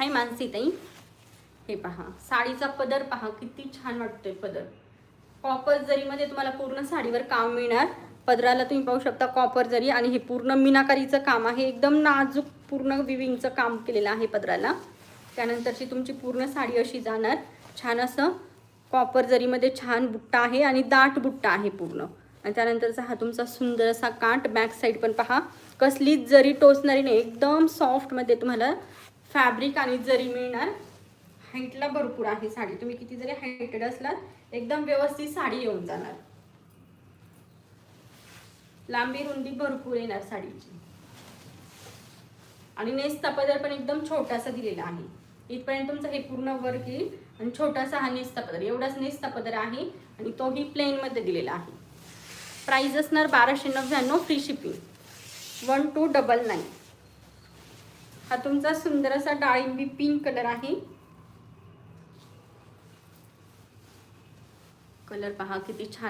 हाय मानसी ताई, हे पहा साडीचा पदर पहा किती छान वाटतोय पदर. कॉपर जरीमध्ये तुम्हाला पूर्ण साडीवर काम मिळणार. पदराला तुम्ही पाहू शकता कॉपर जरी आणि हे पूर्ण मीनाकारीचं काम आहे. एकदम नाजूक पूर्ण विविंगचं काम केलेलं आहे पदराला. त्यानंतरची तुमची पूर्ण साडी अशी जाणार. छान असं कॉपर जरीमध्ये छान बुट्टा आहे आणि दाट बुट्टा आहे पूर्ण. आणि त्यानंतरचा हा तुमचा सुंदर असा काठ. बॅक साईड पण पहा कसलीच जरी टोचणारी नाही, एकदम सॉफ्टमध्ये तुम्हाला फॅब्रिक आणि जरी मिळणार. हाईटला भरपूर आहे साडी. तुम्ही किती जरी हाईटेड असलात एकदम व्यवस्थित साडी येऊन जाणार. लांबी रुंदी भरपूर येणार साडीची. आणि नेसचा पदर पण एकदम छोटासा दिलेला आहे. इथपर्यंत तुमचं हे पूर्ण वर्क येईल आणि छोटासा हा नेसचा पदर, एवढाच नेसचा पदर आहे आणि तोही प्लेन मध्ये दिलेला आहे. प्राइस असणार 1299 फ्री शिपिंग 1299. हा तुमचा सुंदर असा डाळिंबी पिंक कलर आहे. कलर पहा किती छान.